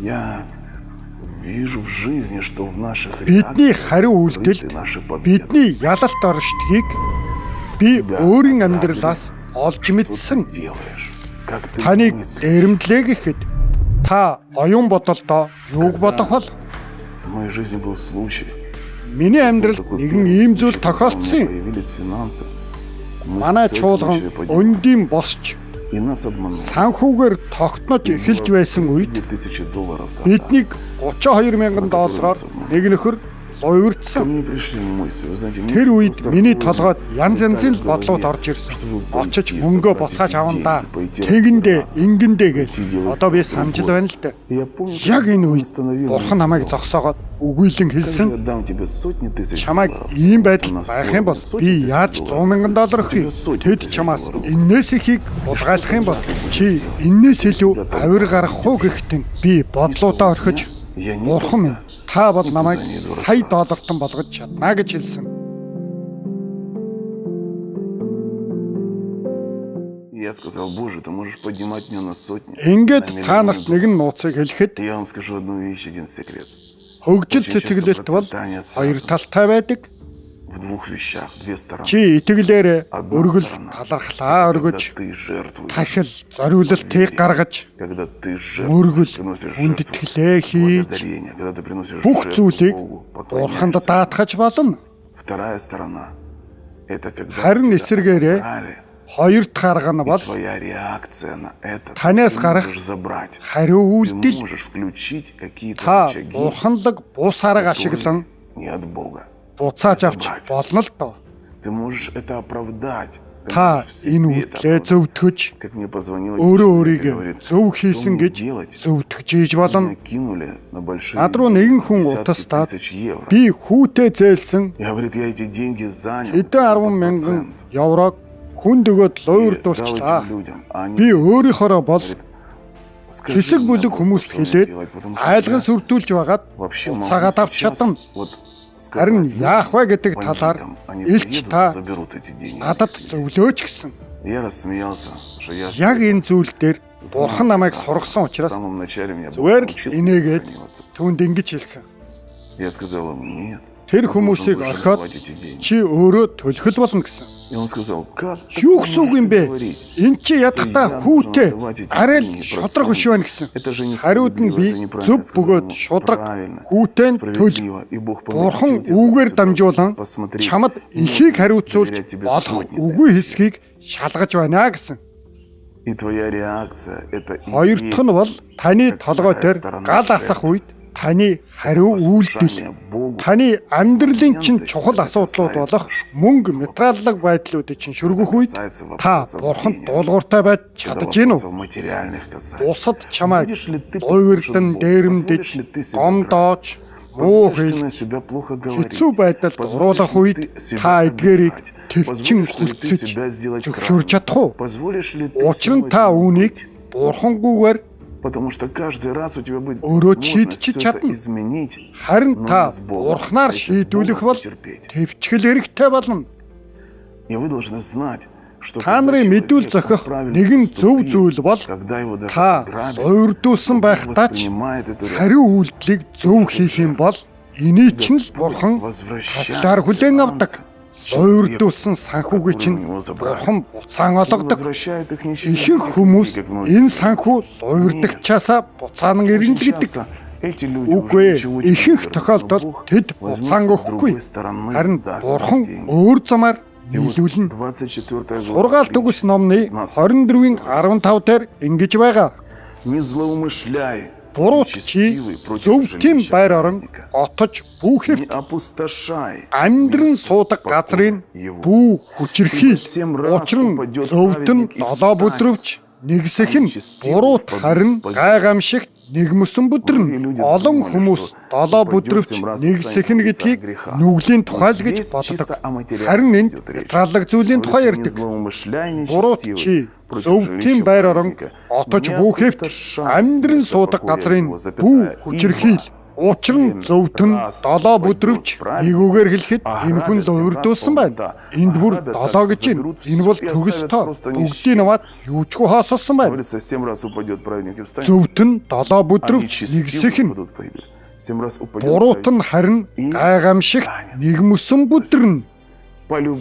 Я вижу в жизни, что в наших Бидний хариу реакциях үйлдэл скрыты наши победы. бидний ялалт оршдгийг би өөрийн амьдралаас олж Что мэдсэн. ты делаешь? Как ты Таныг мыслишь? дээрэмдлээ гэхэд та оюун бодолдоо юуг бодох бол? В моей жизни был случай. Миний амьдралд Такой нэгэн первый ийм случай, зүйл когда у меня тохиолдсон юм. появились финансы. Мы Манай цель чуулган начали поднимать. өндөйн босч И нас обманули. санхүүгээр тогтнож эхэлж байсан үед $32,000 тогда. биднийг 32 мянган доллараар нэг нөхөр Ко луйварцсан. мне пришли мысли. Вы знаете, Тэр мысли үед просто миний ходят, толгойд янз янзын летают в бодлууд голове, орж ирсэн. чтобы Очиж пойти, мөнгөө забрать буцааж эти авна да. деньги, пойти Тэгэндээ разбираться. ингэндээ гэж Пойти делать одоо би то, что санаж угодно. байна л дээ. И я помню, Яг энэ он үед остановил бурхан меня и намайг сказал, зогсоогоод өгүүлэн «Как же хэлсэн. я дам тебе сотни тысяч Чамайг долларов? ийм У байдалд нас байх юм бол сотни би тысяч яаж долларов. 100 мянган доллар У тебя өгье? сотни Тэд тысяч чамаас долларов. энээс ихийг булгайлах юм бол чи энээс илүү авир гарах уу гэхтэн би бодлуудаа орхиж Я не бурхан минь та бол намайг никуда не иду сая разбираться. доллартан болгож чадна гэж хэлсэн. Я сказал, Боже, ты можешь поднимать меня на сотни. Ингээд на та миллионы нарт нэгэн нууцыг хэлэхэд Я вам скажу одну вещь, один секрет. хөгжил цэцэглэлт бол хоёр талтай байдаг. В двух вещах, две стороны. Чи итгэлээр Одна өргөл сторона. талархлаа Это когда өргөж ты жертвуешь. тахил зориулалтыг гаргаж Когда ты жертвуешь, мөргөл приносишь хүндэтгэлээ жертву, хийж благодарение, когда ты приносишь бүх жертву зүйлийг Богу, бурханд поклоняешься. даатгаж болно. Вторая сторона – это когда Харин тебя эсэргээрээ обокрали, хоёр дахь арга нь и бол твоя реакция на это Танаас ты гарах можешь забрать. хариу Ты үйлдэл можешь включить какие-то та рычаги, бурханлаг бус арга которые ашиглан не от Бога. буцааж авч болно л доо. Ты можешь это оправдать. Ты Та можешь в энэ себе это үдлээ оправдать. зөвтгөж Как мне позвонила өөрөө девчонка и өөрийгөө говорит, зөв что хийсэн мне гэж делать? зөвтгөж ийж болно. Меня кинули на большие Над руу нэгэн хүн десятки утастаад тысяч евро. би хүүтэй зээлсэн И говорит, я эти деньги занял хэдэн 10 мянган под процент. еврог хүнд өгөөд И дал луйвардуулчлаа. этим людям. А они Би өөрийнхоороо бол скажи хэсэг мне бүлэг просто, хүмүүст что мне хэлээд делать, потому что айлган я сүрдүүлж байгаад вообще могу цагаад авч сейчас чадна. вот сказать Харин людям, яах вэ гэдэг бандитам, талаар они илч приедут и та заберут эти деньги. надад зөвлөөч гэсэн. Я рассмеялся, что я Яг энэ зүйл дээр знал бурхан намайг прекрасно. сургасан В учраас самом начале меня зүгээр л научил инээгээд сохраниваться. түүнд ингэж хэлсэн. Я сказал ему, нет. Тэр ты хүмүүсийг должен орхиод давать эти деньги. чи өөрөө төлөхөл болно гэсэн. И он сказал, как Юу такое гэсэн үг можешь юм ты бэ? говорить? Энд чи ядахтаа Я хүүтэй должен отдавать эти арай л деньги шудраг биш процент. байна гэсэн. Это же Хариуд нь несправедливо, би это неправильно. зөв Я сказал бөгөөд ему, шудраг правильно, хүүтэй нь төл. справедливо. И Бог Бурхан помогает тебе үүгээр просто дамжуулан посмотри, чамд не ихийг нужно хариуцуулж доверять тебе болох сотни үгүй тысяч. хэсгийг шалгаж байна гэсэн. И твоя реакция это и Хоёр есть дахь нь бол таны как толгой вторая дээр сторона гал жертвы. асах үед таны хариу үйлдэл послушание Богу. таны амьдралын чинь чухал асуудлууд болох мөнгө материаллык байдлуудыг чинь шүргэх үед Касается та вопросов бурханд денег, дуулууртай байж когда чадж гин вопросов үү? материальных касается. Бусад чамайг Будешь ли ты луйвардан послушать Бога? дээрэмдэж, Позволишь ли ты себя гомдоож, муу Позволишь ты хийж, на себя плохо говорить? хэцүү байдалд Позволишь оруулах ли үед ты себя та эдгээрийг обижать? төвчин Позволишь ли ты хүлцэж себя сделать зөвшөөрч крайним? чадах уу? Позволишь ли ты Учир нь всему та этому үүнийг быть? бурхангүйгээр Потому что каждый раз у тебя будет Өөрөө возможность шийдэж все это чадна. изменить. харин Но та не с Богом, бурхнаар а если с шийдвүлэх Богом бол потерпеть. төвчгөл хэрэгтэй болно. И вы должны знать, что Та когда нарын человек мэдүүл зохих правильно нэгэн зөв поступил, зүйл бол когда его даже та ограбили, уйрдуулсан он байхдаа ч воспринимает эту хариу реакцию. үйлдэлийг зөв хийх юм бол энийг чинь л Господь бурхан возвращает таглаар хүлээн авдаг. финансы Уйрдуулсан санхүүгээ чинь бурхан буцаан и олгодог. возвращает их Ихэнх хүмүүс энэ санхүү уйрдагчаасаа буцаан ирнэ л гэдэг. эти люди Үгүй уже ничего тебе ихэнх не берут, тохиолдолд но Бог тэд возьмет буцаан с өгөхгүй. другой стороны, Харин даст бурхан деньги. өөр замаар И вот нийлүүлнэ. 24 Сургаал төгс номны 24-ийн 15 дээр ингэж байгаа. Не злоумышляй. Буруу чи зөвхөн байр орон отож Не бүхэвт опустошай. амьдран суудаг газрын бүү хүчирхийл учир нь зөвдөн долоо бүдрөвч нэгсэх нь буруут харин гайгамшигт нэгмөсөн бүдрэн олон хүмүүс долоо бүдрөвч нэгсэх нь гэдгийг нүглийн тухай л гэж боддог. Харин энд материаллык зүйлийн тухай ярьдаг. Буруут чи зөвхөн байр орон отож бүхэвт амьдран суудаг газрын бүү хүчирхийл Учир нь зөвхөн 7 бүдрвч нэгүгээр хэлэхэд энэ хүн л урдуулсан байна. Энд бүр 7 гэж байна. Энэ бол төгс тоо. Бүгдийг наваад юучгүй хаосолсон байна. Говорится, 7 раз упадет праведник и встанет. Зөвхөн 7 бүдрвч нэгсэх нь. 7 раз упадет Буруут нь харин гайхамшигт нэгмөсөн бүдэрнэ.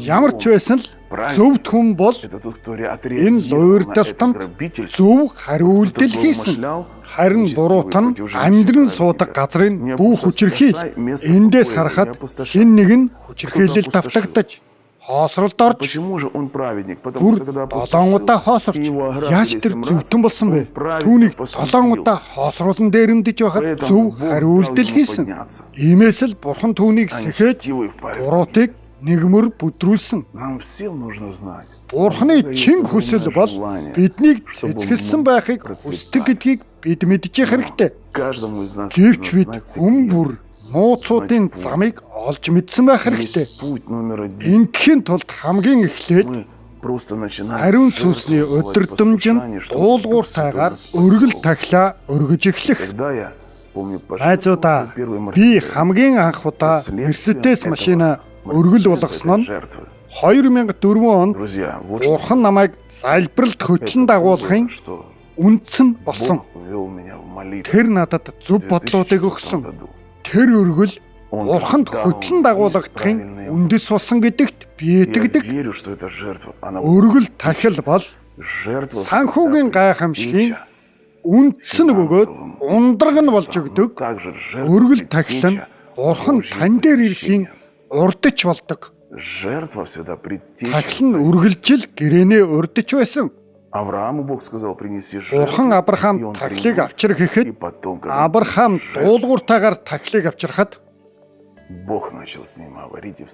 Ямар ч байсан л зөвхт хүн бол энэ луйрдалтанд зөв хариултал хийсэн. Харин буруут нь амьдран суудаг газрын бүх хүчирхийл эндээс харахад хэн нэг нь хүчирхийлэл давтагдаж хоосролд орж бүр 7 удаа хоосорч яаж тэр зөвтөн болсон бэ? Түүнийг 7 удаа хоосруулан дээрэмдэж байхад зөв хариултал хийсэн. Иймээс л бурхан түүнийг сэхэж буруутыг нэгмөр бүдрүүлсэн. Бурханы чин хүсэл бол биднийг цэцгэлсэн байхыг хүсдэг гэдгийг бид мэдчих хэрэгтэй. Гэвч бид хүн бүр нууцуудын замыг олж мэдсэн байх хэрэгтэй. Ингэхийн тулд хамгийн эхлээд ариун сүнсний өдөрдмжинд дуулууртайгаар өргөл тахлаа өргөж эхлэх. Найзуудаа, би хамгийн анх удаа Мерседес машина өргөл болгосон нь 2004 онд Бурхан намайг залбиралд хөтлөн дагуулахын үндсэн болсон. Тэр надад зөв бодлоодыг өгсөн. Тэр өргөл Бурханд хөтлөн дагуулгадахын үндэс болсон гэдэгт би итгэдэг. Өргөл тахил бол санхүүгийн гайхамшигын үндсэн бөгөөд ундраг нь болж өгдөг. Өргөл тахил нь Бурхан тань дээр ирэхийн урдч болдог. Тахил нь үргэлжил гэрээнээ урдч байсан. Бурхан Авраам тахилыг авчрах гэхэд Авраам дуулууртайгаар тахилыг авчрахад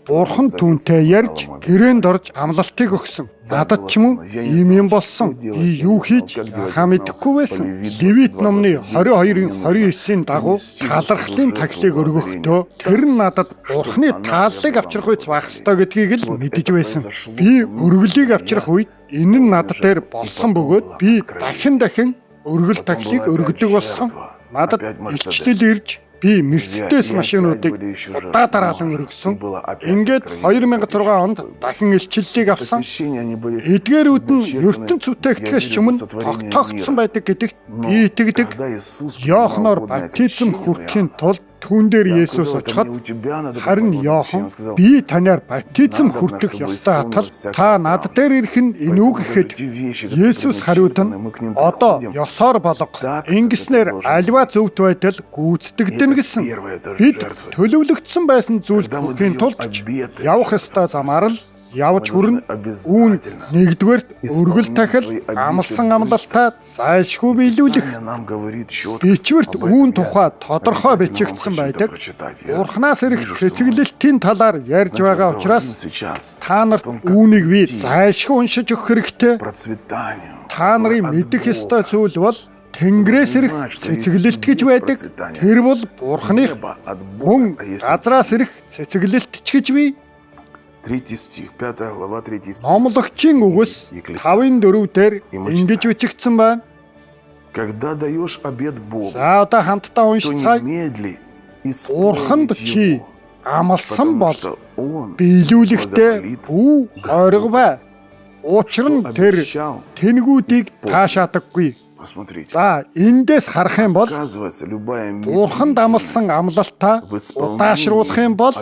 Бурхан түүнтэй ярьж гэрээнд орж амлалтыг өгсөн. Надад ч юм уу ийм юм болсон. Би юу хийж яхаа мэдэхгүй байсан. Левит номны 22-ын 29-ийн дагуу талархлын тахилыг өргөхдөө тэр нь надад Бурханы тааллыг авчрах үйс байх ёстой гэдгийг л мэдэж байсан. Би өргөлийг авчрах үед энэ нь надад дээр болсон бөгөөд би дахин өргөл тахилыг өргөдөг болсон. Надад илчлэл ирж би Мерседес машинуудыг удаа дараалан өргөсөн. Ингээд 2006 онд дахин илчлэлийг авсан. Эдгээрүүд нь ертөнц бүтээгдэхээс ч өмнө тогтоогдсон байдаг гэдэгт би итгэдэг. Иоханоор баптизм хүртэхийн тулд түүн дээр Есүс очиход харин Иохан би танаар баптизм хүртэх ёстой атал та над дээр ирэх нь энэ үг гэхэд Есүс хариуд нь одоо ёсоор болго ингэснээр альва зөвхт байтал гүйцэтгэдэн гэсэн. Бид төлөвлөгдсөн байсан зүйлд хүрэхийн тулд явах ёстой замаар л явж хүрнэ. Үүн нэгдүгээр өргөл тахил амлсан амлалтаа зайлшгүй биелүүлэх. Бичвэрт үүн тухай тодорхой бичигдсэн байдаг. Бурханаас ирэх цэцэглэлтийн талаар ярьж байгаа учраас та нарт үүнийг би зайлшгүй уншиж өгөх хэрэгтэй. Та нарын мэдэх ёстой зүйл бол Тэнгэрээс ирэх цэцэглэлт гэж байдаг. Тэр бол Бурханых мөн газраас ирэх цэцэглэлт ч гэж бий. Номлогчийн үгс 5:4 дээр ингэж бичигдсэн байна. За одоо хамтдаа уншицгаая. Бурханд чи амласан бол биелүүлэхдээ бүү ойрго бай. Учир нь тэр тэнгүүдийг таашаадаггүй. За эндээс харах юм бол Бурханд амласан амлалтаа удаашруулах юм бол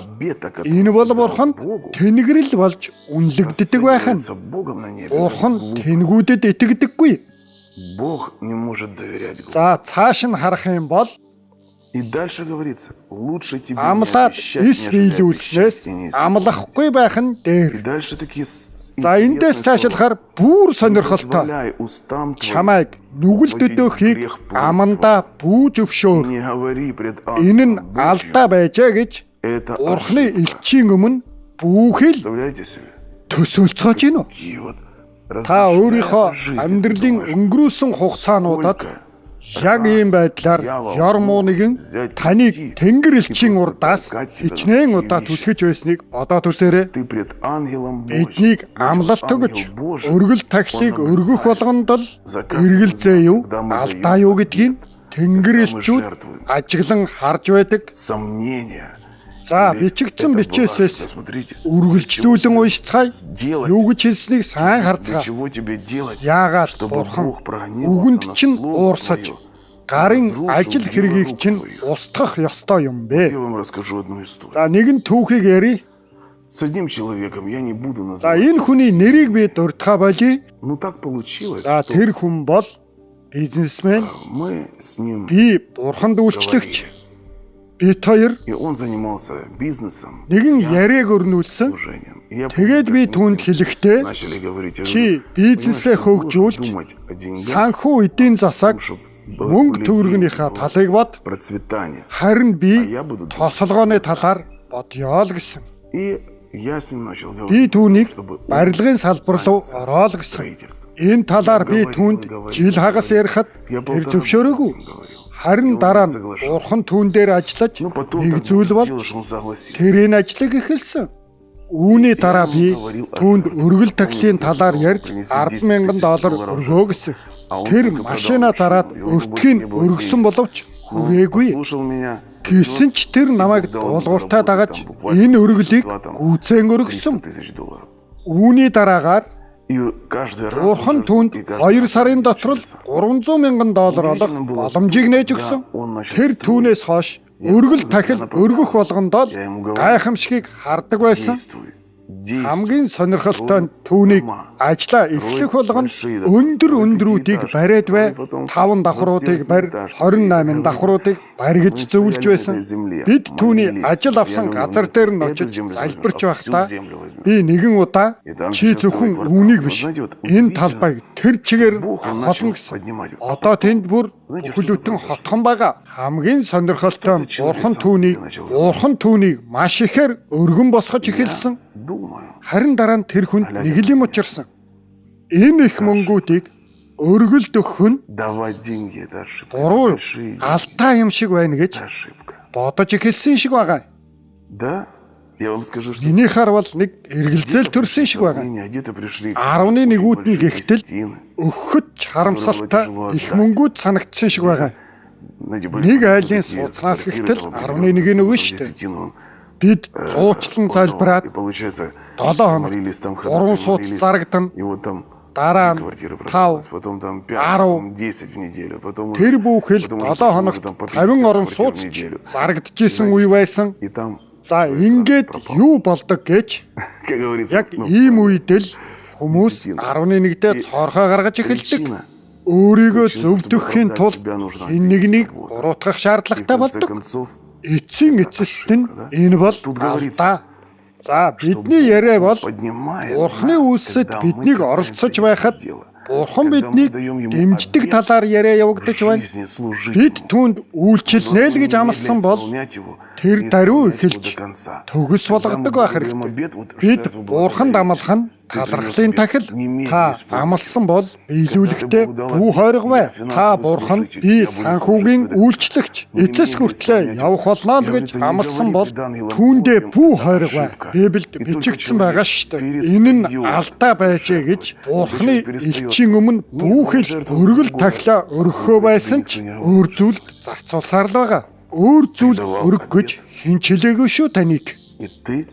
энэ бол Бурханд тэнгэрэл болж үнэлэгддэг байх нь. Бурхан тэнгүүдэд итгэдэггүй. За цааш нь харах юм бол амлаад эс биелүүлснээс амлахгүй байх нь дээр. За эндээс цаашлахаар бүр сонирхолтой. Чамайг нүгэл төдөөхийг амандаа бүү зөвшөөр. Энэ нь алдаа байжээ гэж Бурханы элчийн өмнө бүхэл төсөөлцөж гинөө. Та өөрийнхөө амьдралын өнгөрөөсөн хугацаануудад яг ийм байдлаар ёрмуу нэгэн таныг тэнгэр элчийн урдаас хичнээн удаа түлхэж байсныг бодоод үзээрэй. Биднийг амлалт өгч өргөл тахлыг өргөх болгонд л эргэлзээ юу, алдаа юу гэдгийг тэнгэр мы элчүүд жертвуем. ажиглан харж байдаг. Сомнения. За Или бичигдсэн это бичээсээс бумажка, смотрите, үргэлжлүүлэн уншицгаая. сделать, Юу гэж хэлснийг сайн для харцгаая. чего тебе делать, Яагаад чтобы бурхан Бог прогневался үгэнд на чинь слово уурсаж твое. гарын Разрушил ажил дело хэргийг рук чинь твоих. устгах ёстой юм бэ. Я вам расскажу одну историю. За нэгэн түүхийг ярив. С одним человеком я не буду За называть. энэ хүний нэрийг би дурдхаа болъё. Ну так получилось, За что тэр хүн бол бизнесмен, мы с ним би бурханд үйлчлэгч. говорили. Бид хоёр И он занимался бизнесом, нэгэн я яриаг өрнүүлсэн. служением. И я Тэгээд би помню, как мы түүнд с ним хэлэхдээ начали говорить, я чи говорю, бизнесээ понимаешь, ты должен хөгжүүлж думать о деньгах, санхүү эдийн засаг чтоб было мөнгө людей, төвөргөнийхээ было талыг бод процветание. харин А би я буду думать тосолгооны о талаар бодёо л гэсэн. И я с ним начал Би говорить, түүнийг чтобы он барилгын салбар руу занялся ороо л гэсэн. строительством. Энэ талаар би Говорил, түүнд говорил, жил хагас говорил. ярихад Я тэр 1,5 зөвшөөрөөгүй. года с ним говорил. Харин И он дараа не нь соглашался. бурхан түүн дээр ажиллаж Ну потом нэг так зүйл бол сделал, что он согласился. тэр энэ ажлыг эхэлсэн. Үүний дараа би түүнд өргөл тахлын талаар ярьж $10,000 өргөө гэсэн. Тэр машина зараад өртгийг өргөсөн боловч хүрээгүй. Слушал меня. Гэсэн ч тэр намайг дуулууртаа дагаж энэ өргөлийг гүйцэн өргөсөн. $300,000. Үүний дараагаар И каждый раз бурхан он түүнд каждый 2 раз сарын дотор учился. $300,000 олох боломжийг нээж өгсөн. Тэр түүнээс хойш өргөл тахил өргөх болгондоо гайхамшигыг хардаг байсан. Действуй. Действуй. Хамгийн сонирхолтой нь түүнийг ажлаа эхлэх болгонд өндрүүдийг бариад бай, 5 давхруудыг барь, 28 давхруудыг баригж зөвлөж байсан. Бид түүний ажил авсан газар дээр нь очиж залбирч байхдаа би нэгэн удаа чи зөвхөн үүнийг биш энэ талбайг тэр чигээр холно гэсэн. Одоо тэнд бүр бүхлөтэн хотхон байгаа. Хамгийн сонирхолтой нь бурхан түүнийг маш ихээр өргөн босгож эхэлсэн. Думаю. Харин дараа нь тэр хүнд нэг л юм учирсан. Энэ их мөнгүүдийг өргөлд өгөх нь Давать деньги — это ошибка. буруу Большая алдаа юм шиг байна гэж ошибка. бодож эхэлсэн шиг байгаа. Да? Я вам скажу, что Минийхаар бол нэг эргэлзэл төрсөн шиг байгаа. где-то пришли 11-үүд нь гихтэл десятины. өгөхөд харамсалтай их мөнгүүд санагдсан шиг байгаа. Знаете, были Нэг такие айлын такие сууцнаас квартиры, гэтэл там, 11-ийг өгнө шүү дээ. десятину. Бид зуучлан залбираад И получается, 7 хоног молились там 3 сууц молились, зарагдан и вот там дараа нь квартира 5 продавалась, потом там 5, 10, потом 10 в неделю, потом уже- тэр бүхэл потом уже 7 хоногт там по 50 орон 50 квартир в сууц неделю. зарагдчихсэн үе байсан. И там, За ингээд юу болдог гэж как говорится, яг ийм үед л хүмүүс 11-дээ цоорхоо гаргаж эхэлдэг. причина. Өөрийгөө зөвдөхийн тулд хэн нэгнийг буруутгах шаардлагатай И в конце болдог. концов, Эцсийн эцэст нь энэ бол алдаа. За бидний яриа бол поднимает Бурхны нас, үйлсэд когда мы биднийг касаемся оролцож его байхад дела. Бурхан Когда мы биднийг даем ему дэмждэг обет талаар яриа явагдаж в байна. жизни служить Бид ему. түүнд үйлчлэнэ л гэж амласан бол тэр даруй эхэлж төгс болгодог байх хэрэгтэй. Бид Бурханд амлах нь талархлын тахил. Та амласан бол биелүүлэхдээ бүү хойрог бай. Та Бурханд би санхүүгийн үйлчлэгч эцэс хүртлээр явах болно л гэж амласан бол түүндээ бүү хойрог бай. Библиэд бичигдсэн байгаа шүү дээ. Энэ нь алдаа байжээ гэж Бурханы элчийн өмнө бүхэл өргөл тахилаа өргөхөө байсан ч өөр зүйлд зарцуулсаар л байгаа. Өөр зүйл өргөх гэж хэн ч хэлээгүй шүү таныг. И ты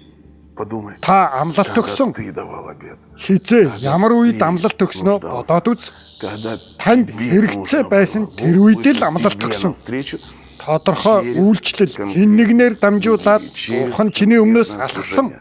подумай, Та амлалт когда өгсөн. ты давал обед, Хизээ ямар үед амлалт өгснөө бодоод үз. когда Танд тебе хэрэгцээ нужно байсан было тэр үед л выйти амлалт тебе өгсөн. навстречу, Тодорхой үйлчлэл хэн нэгнээр дамжуулаад Бурхан чиний өмнөөс алхсан.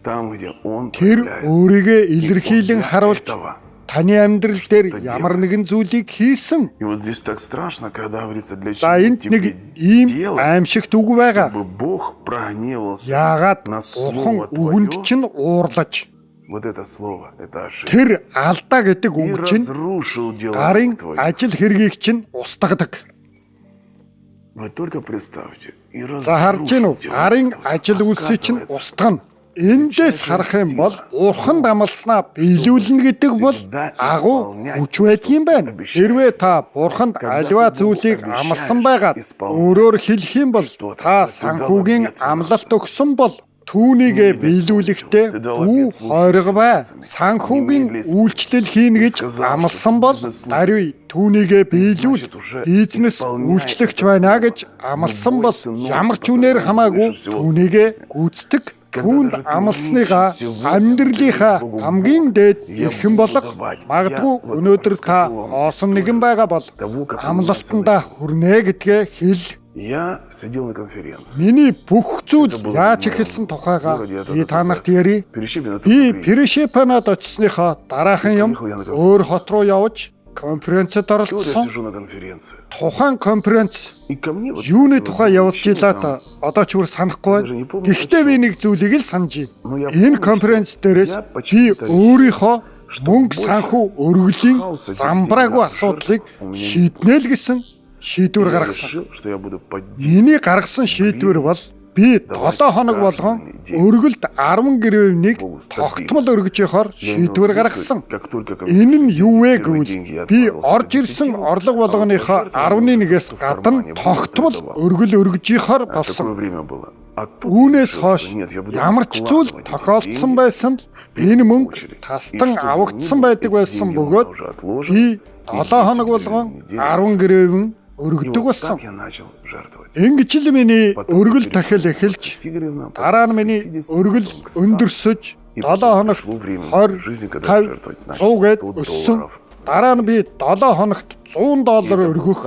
там, где он Тэр проявляется. өөрийгөө илэрхийлэн Для харуулж этого. таны амьдрал дээр ямар нэгэн зүйлийг хийсэн. И вот здесь так страшно, когда говорится, для За чего энд тебе нэг ийм делать, аимшигт үг байгаа. чтобы Бог прогневался Яагаад на Бурхан слово үгэнд твое. чинь уурлаж Вот это слово, это ошибка. тэр алдаа гэдэг И үг чинь разрушил дела гарын рук твоих. ажил хэргийг чинь устгадаг. Вы только представьте. И За харж гин үү? разрушил дела Гарын рук твоих. ажил үйлсийг чинь Оказывается, устгана. Эндээс харах юм бол Бурханд амласнаа биелүүлнэ гэдэг бол агуу хүч байдгийн байна. Хэрвээ та Бурханд аливаа зүйлийг амласан байгаад өөрөөр хэлэх юм бол та санхүүгийн амлалт өгсөн бол түүнийгээ биелүүлэхдээ бүү хойрго бай. Санхүүгийн үйлчлэл хийнэ гэж амласан бол даруй түүнийгээ биелүүл. Бизнес үйлчлэгч байна гэж амласан бол ямар ч үнээр хамаагүй түүнийгээ гүйцэтгэх. Түүнд амлсныгаа амьдралынхаа хамгийн дээд эрхэм болго. Магадгүй өнөөдөр та хоосон нэгэн байгаа бол амлалтандаа хүрнэ гэдгээ хэл. Я сидел на конференции. Миний бүх зүйл яаж эхэлсэн тухайга би та нарт ярив. Би Пришепанад очсныхоо дараахан юм өөр хот руу явж конференцэд Я оролцсон. сижу на конференции. Тухайн конференц И ко мне вот юуны подходит тухай явуулж мужчина, илаа та одоо ч бүр санахгүй байна. Гэхдээ би нэг зүйлийг л санаж байна. Ну, я Энэ помню, конференц что дээрээс я почти би өөрийнхөө мөнгө санхүү өргөлийн хаоса замбраагүй деньгах асуудлыг жертв у меня шийднэ л гэсэн шийдвэр я гаргасан. решил, что я буду поддерживать. Миний гаргасан шийдвэр бол би 7 хоног болгон өргөлд 10 гривнийг тогтмол өргөж явахаар шийдвэр гаргасан. Как только Энэ нь юу вэ гэвэл деньги я би отправил орж ирсэн орлого болгоныхоо 11-ээс гадна тогтмол өргөл өргөж явахаар такое болсон. время было. А тут Үүнээс я решил, хойш что нет, я буду ямар ч зүйл вкладывать эти тохиолдсон деньги байсан энэ мөнгө тастан авагдсан байдаг байсан бөгөөд би 7 хоног болгон 10 гривен өргөдөг болсон. Я начал жертвовать. Ингэж л миний өргөл тахил эхэлж 20 гривна, дараа нь миний өргөл өндөрсөж 7 хоногт 20, 50, 100 гээд өссөн. Дараа нь би 7 хоногт $100 өргөх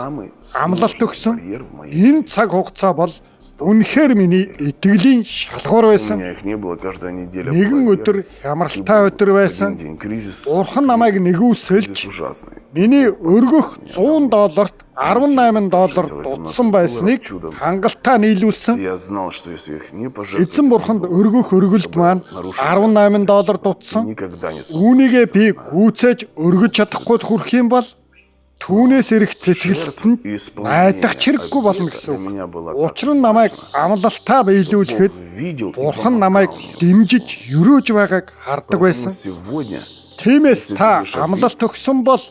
амлалт өгсөн. Энэ цаг хугацаа бол үнэхээр миний итгэлийн шалгуур У байсан. меня их не было каждая неделя. Нэгэн была өдөр вера. хямралтай өдөр байсан. Один день кризис. Бурхан намайг Кризис нэгүсэлж ужасный. миний өргөх $100-т $18 дутсан байсныг хангалттай нийлүүлсэн. Я знал, что если их не пожертвовать, Эзэн бурханд өргөх өргөлд маань $18 дутсан. никогда не смогу. Үүнийгээ би гүйцээж өргөж чадахгүй хүрэх юм бол түүнээс ирэх цэцгэлтэнд найдах чирэггүй болно гэсэн үг. Учир нь намайг амлалтаа биелүүлэхэд бурхан намайг дэмжиж өрөөж байгааг хардаг байсан. Сегодня Тиймээс та амлалт өгсөн бол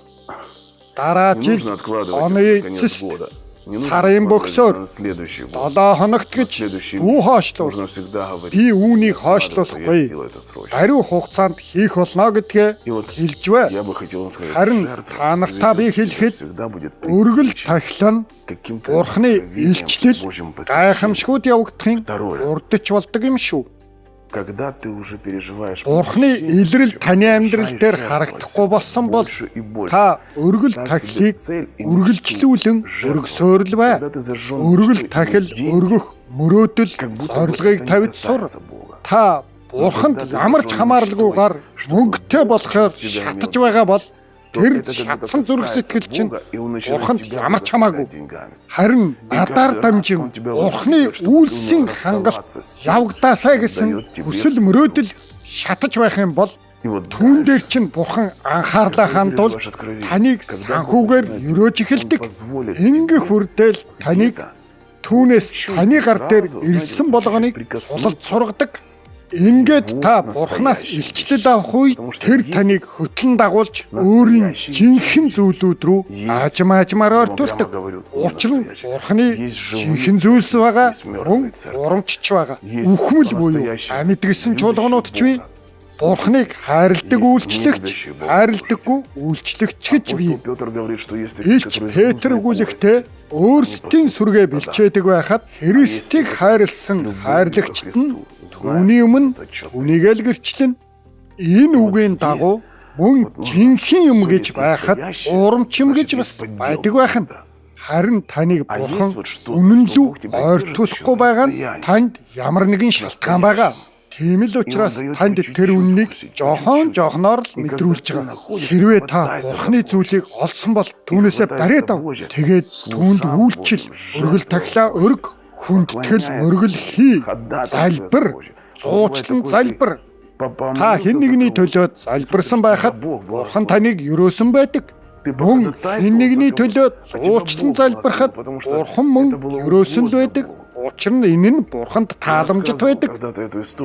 дараа не жил нужно откладывать оны это на конец эцэст года. Не нужно сарын откладывать бөксөөр это на следующий год. 7 хоногт гэж Следующий бүү месяц. хоошлуул. Нужно всегда говорить. Би үүнийг Я хоошлуулахгүй. сделаю это срочно. Даруй хугацаанд хийх болно гэдгээ И вот хэлж бай. я бы хотел вам сказать, Харин жертва та нартаа би ведет хэлэхэд всегда будет өргөл прикрыта тахилан каким-то Бурхны откровением илчлэл Божьим посещением. гайхамшгууд явагдахын Второе. урдч болдог юм шүү. Когда ты уже переживаешь Бурхны посещение илрэл Божьего, таны амьдрал начинаешь дээр жертвовать харагдахгүй болсон бол больше и больше. та өргөл Ставь себе тахилыг цель и үргэлжлүүлэн мечту өргөсөөрл бай. Когда ты зажжен Өргөл мечтой тахил и деньги, өргөх мөрөөдөл как будто бы зорилгыг это не тавьж сур. касается Бога. Та Бурханд ямар ч хамааралгүйгээр мөнгөтэй болохоор шатаж байгаа бол тэр шатсан зүрх сэтгэл чинь Бурханд ямар ч хамаагүй. Харин надаар дамжин Бурхны үйлсийн хангалт явагдаасай гэсэн хүсэл мөрөөдөл шатаж байх юм бол И вот түүн дээр чинь Бурхан анхаарлаа хандуул таныг санхүүгээр өрөөж эхэлдэг. Ингэх хүртэл таныг түүнээс таны гар дээр ирсэн болгоныг сулж сургадаг. Ингээд та Бурханаас илчлэл авах үед тэр таныг хөтлөн дагуулж өөрийн жинхэнэ зүйлүүд рүү аажмаар ортуулдаг. Учир нь Бурханы жинхэнэ зүйлс байгаа, мөн урамчч байгаа. Үхмэл буюу амьд гэсэн чуулганууд ч бий. Бурханыг хайрладаг үйлчлэгч, хайрладаггүй үйлчлэгч гэж бий. Апостол Петр говорит, что если Илч Петр өгүүлэхдээ өөрсдийн сүргээ бэлчээдэг байхад Христийг хайрлсан хайрлагчд нь түүний өмнө түүнийгээ л гэрчлэн энэ үгийн дагуу мөн жинхэнэ юм гэж байхад урамч юм гэж бас байдаг байх нь. Харин таныг Бурхан үнэн лүү ойртуулахгүй байгаа нь танд ямар нэгэн шалтгаан байгаа. Тийм л учраас танд тэр үннийг жоохоноор л мэдрүүлж байгаа. Хэрвээ та Бурханы зүйлийг олсон бол түүнээсээ бариад ав. Тэгээд түүнд үйлчил, өргөл тахлаа өрг, хүндэтгэл, өргөл хий, залбир, зуучлан залбир. Та хэн нэгний төлөө залбирсан байхад Бурхан таныг өрөөсөн байдаг. Мөн хэн нэгний төлөө зуучлан залбирахад Бурхан мөн өрөөсөн л байдаг. Учир нь энэ нь Бурханд тааламжит байдаг.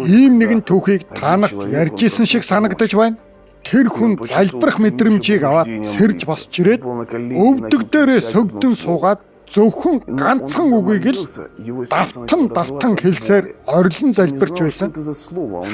Ийм нэгэн түүхийг та нарт ярьж исэн шиг санагдаж байна. Тэр хүн залбирах мэдрэмжийг аваад сэрж босч ирээд өвдөг дээрээ сөгдөн суугаад зөвхөн ганцхан үгийг л давтан хэлсээр орилон залбирч байсан.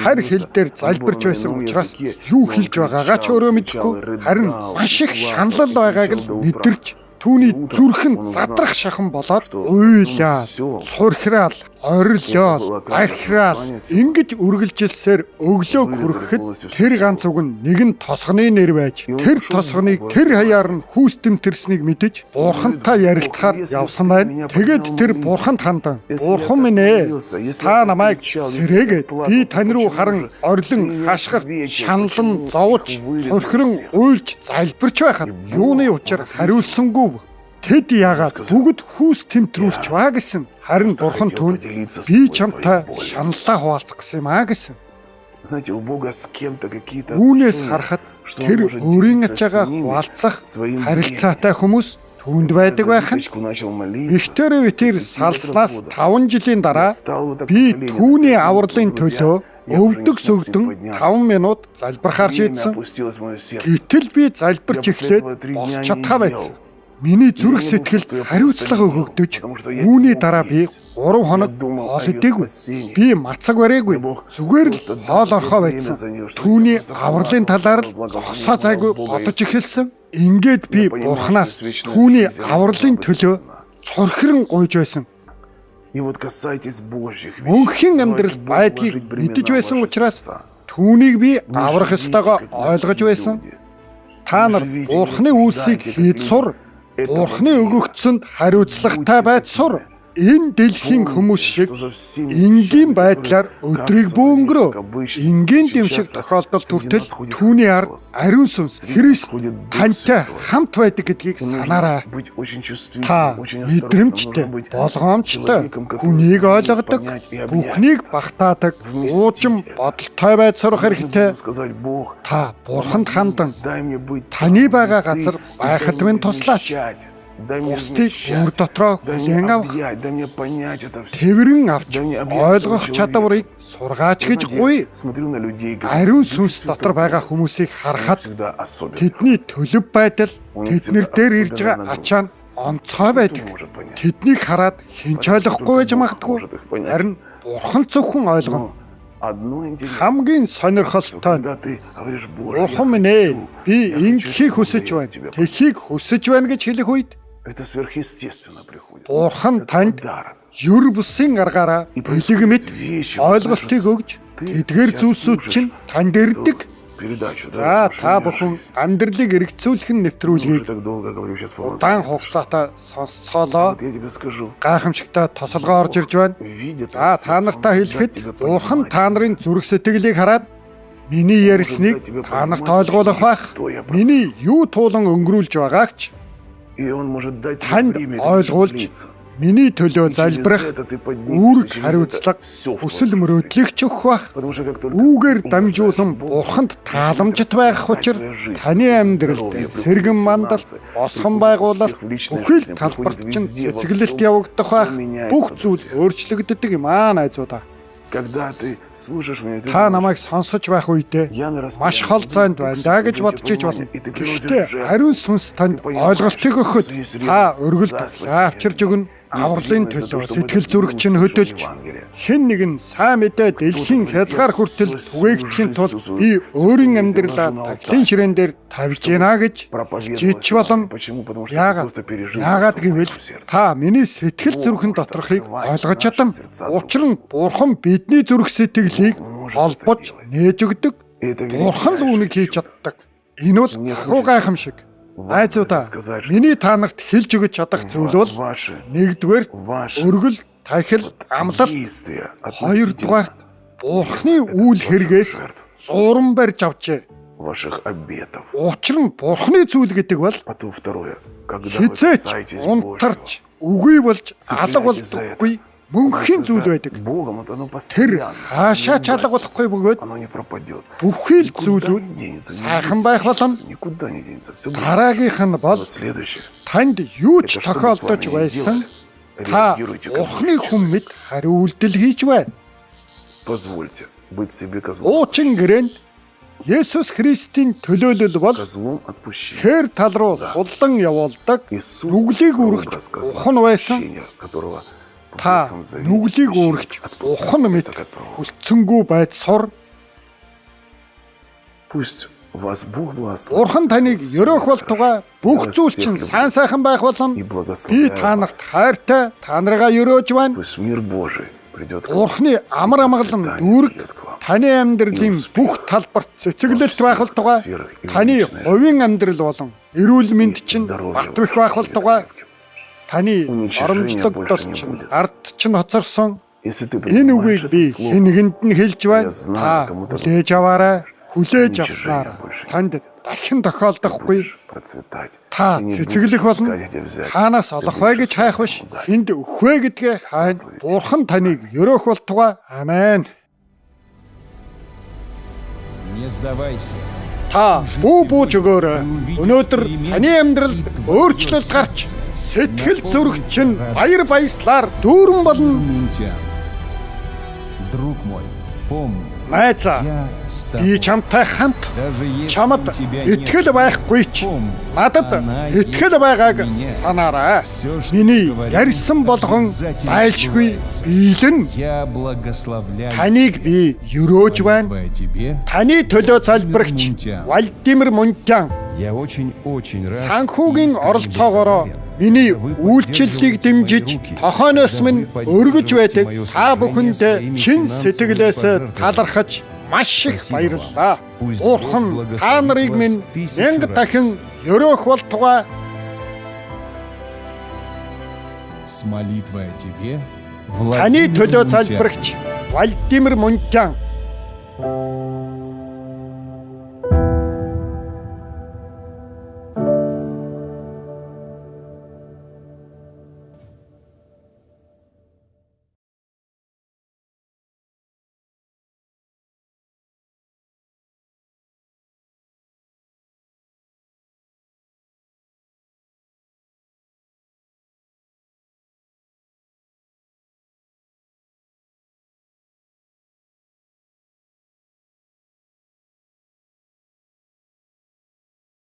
Харь хэл дээр залбирч байсан учраас юу хэлж байгаагаа ч өөрөө мэдэхгүй, харин маш их шаналл байгааг л мэдэрч түүний зүрх нь задрах шахан болоод уйлаа, цурхраал, орилоо, бархраал ингэж үргэлжилсээр өглөөг хүрэхэд тэр ганц үг нь нэгэн тосгоны нэр байж тэр тосгоныг тэр хаяар нь хүүстэмтэрснийг мэдэж бурхантай ярилцахаар явсан байна. Тэгээд тэр бурханд хандан бурхан минь ээ, та намайг сэрээгээд би тань руу харан орилон хашгирт шаналн зовж цурхран уйлж залбирч байхад юуны учир хариулсангүй тэд яагаад бүгд хүүс тэмтрүүлж ба гэсэн. Харин бурхан түүнд би чамтай шаналлаа хуваалцах гэсэн юм а гэсэн. Үүнээс харахад тэр өөрийн ачаагаа хуваалцах харилцаатай хүмүүс түүнд байдаг байх нь. Виктор Витер салснаас 5 жилийн дараа би түүний авралын төлөө өвдөг сөгдөн 5 минут залбирахаар шийдсэн. Гэтэл би залбирч эхлээд босч чадхаа байсан. Миний зүрх сэтгэлд хариуцлага өгөгдөж, үүний дараа би 3 хоног хоол идээгүй. Би мацаг бариагүй. Зүгээр л хоол орхоо байсан. Түүний авралын талаар л зогсоо зайгүй бодож эхэлсэн. Ингээд би бурхнаас түүний авралын төлөө цорхирон гуйж байсан. Мөнхийн амьдрал байдгийг мэдэж байсан учраас түүнийг би аврах ёстойгоо ойлгож байсан. Та нар бурхны үйлсийг хийж сур. Бурхны өгөгдсөнд хариуцлагатай байж сур. Энэ дэлхийн хүмүүс шиг энгийн байдлаар өдрийг бөөнгөрөө. Энгийн дэмшиг тохиолдол хүртэл түүний ард ариун сүнс Христ тантай хамт байдаг гэдгийг санаарай. Та мэдрэмжтэй, болгоомжтой, хүнийг ойлгодог, бүхнийг багтаадаг, уужим бодолтой байж сурах хэрэгтэй. Та бурханд хандан таны байгаа газар байхад минь туслаач. Бусдыг өөр дотроо хүлээн авах, тэрэн авч ойлгох чадварыг сургаач гэж гуй. Ариун сүнс дотор байгаа хүмүүсийг харахад тэдний төлөв байдал, тэднэр дээр ирж байгаа ачаа нь онцгой байдаг. Тэднийг хараад хэн ч ойлгохгүй байж магадгүй. Харин бурхан зөвхөн ойлгоно. Хамгийн сонирхолтой бурхан минь ээ, би ингэхийг хүсэж байна, тэхийг хүсэж байна гэж хэлэх үед бурхан танд юр бусын аргаараа бэлэг мэд ойлголтыг өгж тэдгээр зүйлсүүд чинь танд ирдэг. За та бүхэн амьдралыг эргэцүүлэх нэвтрүүлгийг удаан хугацаатай сонсцоолоо. Гайхамшигтай тосолгоо орж ирж байна. За та нартаа хэлэхэд бурхан та нарын зүрх сэтгэлийг хараад миний ярьсныг та нарт ойлгуулах байх. Миний юу туулан өнгөрүүлж байгааг ч танд ойлгуулж миний төлөө залбирах үүрэг хариуцлага хүсэл мөрөөдлийг ч өгөх байх. Үүгээр дамжуулан бурханд тааламжит байх учир таны амьдралд сэргэн мандал, босгон байгуулалт бүхэл талбарт чинь цэцгэлэлт явагдах байх. Бүх зүйл өөрчлөгддөг юм аа найзуудаа. Та намайг сонсож байх үедээ маш хол зайд байна даа гэж бодож иж болно. Гэхдээ ариун сүнс танд ойлголтыг өгөхөд та өргөлд авчирж өгнө. Авралын төлөө сэтгэл зүрх чинь хөдөлж хэн нэгэн сайн мэдээ дэлхийн хязгаар хүртэл түгээхдхийн тулд би өөрийн амьдралаа таглын ширээн дээр тавьж гинэ гэж жич болон яагаад гэвэл та миний сэтгэл зүрхэн доторхыг ойлгож чадсан. Учир нь бурхан бидний зүрх сэтгэлийг холбож нээж өгдөг. Бурхан л үүнийг хийж чаддаг. Энэ бол агуу гайхамшиг. Найзуудаа, миний та нарт хэлж өгч чадах зүйл бол нэгдүгээр өргөл, тахил, амлалт, хоёрдугаар бурхны үйл хэрэгээс зуран барьж авчээ. Учир нь бурхны зүйл гэдэг бол хизээч унтарч, үгүй болж алга болдоггүй мөнхийн зүйл байдаг. Тэр хаашаа ч алга болохгүй бөгөөд бүхэл зүйлүүд сайхан байх болно. Дараагийнх нь бол танд юу ч тохиолдож байсан та бурхны хүн мэд хариу үйлдэл хийж байна. Уучин гэрээнд Есүс Христийн төлөөлөл бол козлом отпущения. хээр тал руу суллан явуулдаг Иисус нүглийг второй үргэж раз козла ухан байсан. отпущения, которого по Та Ветхому Завете нүглийг священник үргэж отпускал. ухан мэт Это как правило. хүлцэнгүй байж сур. Пусть вас Бог благословит. Бурхан таныг ерөөх болтугай бүх зүйл чинь сайн сайхан байх болно. И Би благословляет та нарт вас. хайртай, та нарыгаа ерөөж байна. Пусть мир Божий придет к вам. Бурхны амар амгалан дүүрэг таны амьдралын бүх талбарт цэцэглэлт байх болтугай. Таны хувийн амьдрал болон эрүүл мэнд чинь бат бэх байх болтугай. Таны оромжлогдол чинь ард чинь хоцорсон. Если ты Энэ принимаешь үгийг би это слово, хинэгэнд нь хэлж байна. Я знаю, Та кому-то хүлээж аваарай. Хүлээж уничижение авснараа больше. танд дахин тохиолдохгүй. будешь процветать. Та Ты не будешь цэцэглэх болно. искать, где взять. Хаанаас Ты олох будешь вэ гэж искать, хайх биш. куда. Энд өгөх вэ гэдгээ хайна. Бурхан таныг ерөөх болтугай. Амен. Не сдавайся. Та бүү бууж өгөөрэй. Өнөөдөр таны амьдралд өөрчлөлт гарч сэтгэл зүрх чинь баяр баясгалаар дүүрэн болно. Мунтян. Друг мой, помни, Найзаа, я с би тобой. чамтай хамт Даже если чамд у тебя нет итгэл байхгүй ч помни, надад она итгэл есть байгааг у меня. санаарай. Всё, что Миний ты говоришь, ярьсан болгон обязательно зайлшгүй сбывается. биелэн Я благословляю таныг би ерөөж байна. Твоя тебе. Таны төлөө залбирагч Владимир Мунтян Я очень рад. санхүүгийн и искренне оролцоогоороо благодарен. миний Вы үйлчлэлийг поддерживаете дэмжиж мои руки. тохооноос минь Вы өргөж байдаг поддерживаете мое та служение бүхэндээ своими чин финансовыми сэтгэлээс пожертвованиями. талархаж маш их Спасибо баярлалаа. вам. Пусть Бурхан Бог благословит та нарыг вас минь тысячу мянга раз. дахин ерөөх болтугай. С молитвой о тебе, Таны Владимир төлөө Мунтян. залбирагч Владимир Мунтян